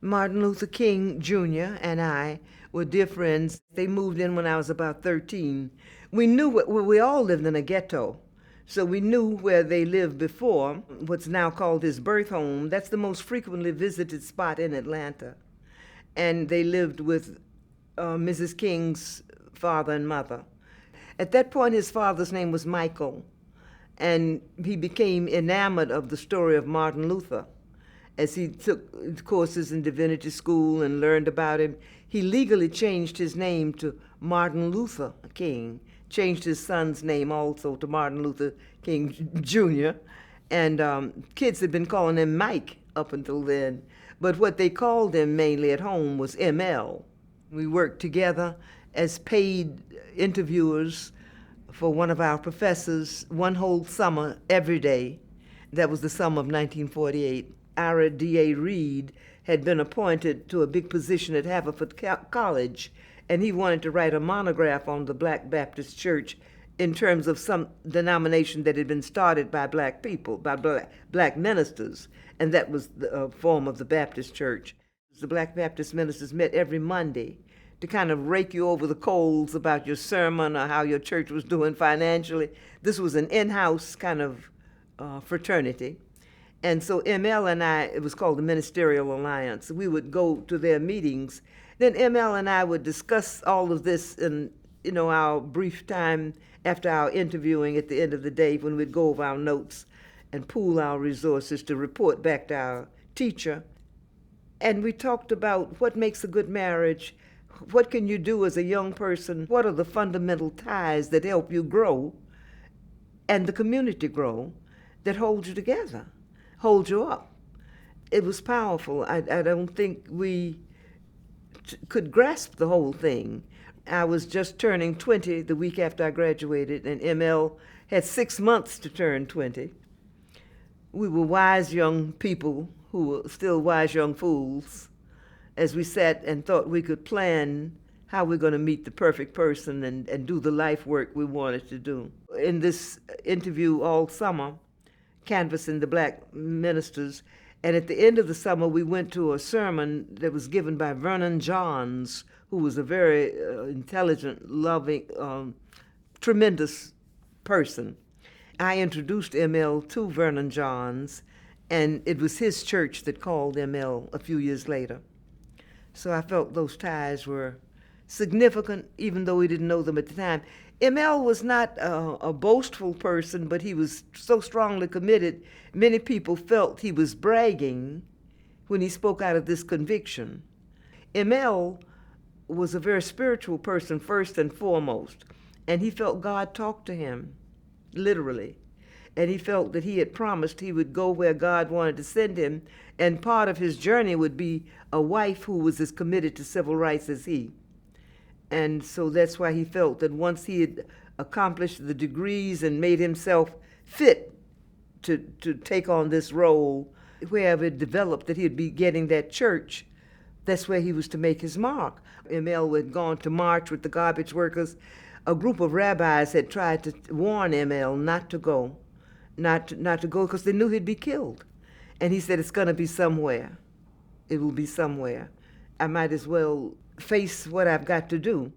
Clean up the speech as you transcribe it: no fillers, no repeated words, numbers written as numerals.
Martin Luther King Jr. and I were dear friends. They moved in when I was about 13. We knew we all lived in a ghetto, so we knew where they lived before, what's now called his birth home. That's the most frequently visited spot in Atlanta. And they lived with Mrs. King's father and mother. At that point, his father's name was Michael, and he became enamored of the story of Martin Luther. As he took courses in divinity school and learned about him, he legally changed his name to Martin Luther King, changed his son's name also to Martin Luther King Jr., and kids had been calling him Mike up until then. But what they called him mainly at home was ML. We worked together as paid interviewers for one of our professors one whole summer every day. That was the summer of 1948. Ira D.A. Reed had been appointed to a big position at Haverford College, and he wanted to write a monograph on the Black Baptist Church in terms of some denomination that had been started by black people, by black ministers, and that was the form of the Baptist Church. The Black Baptist ministers met every Monday to kind of rake you over the coals about your sermon or how your church was doing financially. This was an in-house kind of fraternity. And so ML and I, it was called the Ministerial Alliance. We would go to their meetings. Then ML and I would discuss all of this in, our brief time after our interviewing at the end of the day, when we'd go over our notes and pool our resources to report back to our teacher. And we talked about what makes a good marriage, what can you do as a young person, what are the fundamental ties that help you grow and the community grow, that hold you together, hold you up. It was powerful. I don't think we could grasp the whole thing. I was just turning 20 the week after I graduated, and ML had 6 months to turn 20. We were wise young people who were still wise young fools as we sat and thought we could plan how we're going to meet the perfect person and do the life work we wanted to do. In this interview all summer, canvassing the black ministers, and at the end of the summer, we went to a sermon that was given by Vernon Johns, who was a very intelligent, loving, tremendous person. I introduced ML to Vernon Johns, and it was his church that called ML a few years later. So I felt those ties were significant, even though we didn't know them at the time. ML was not a boastful person, but he was so strongly committed, many people felt he was bragging when he spoke out of this conviction. ML was a very spiritual person first and foremost, and he felt God talk to him, literally. And he felt that he had promised he would go where God wanted to send him, and part of his journey would be a wife who was as committed to civil rights as he. And so that's why he felt that once he had accomplished the degrees and made himself fit to take on this role, wherever it developed that he'd be getting that church, that's where he was to make his mark. ML had gone to march with the garbage workers. A group of rabbis had tried to warn ML not to go, not to go because they knew he'd be killed. And he said, it's going to be somewhere. It will be somewhere. I might as well face what I've got to do.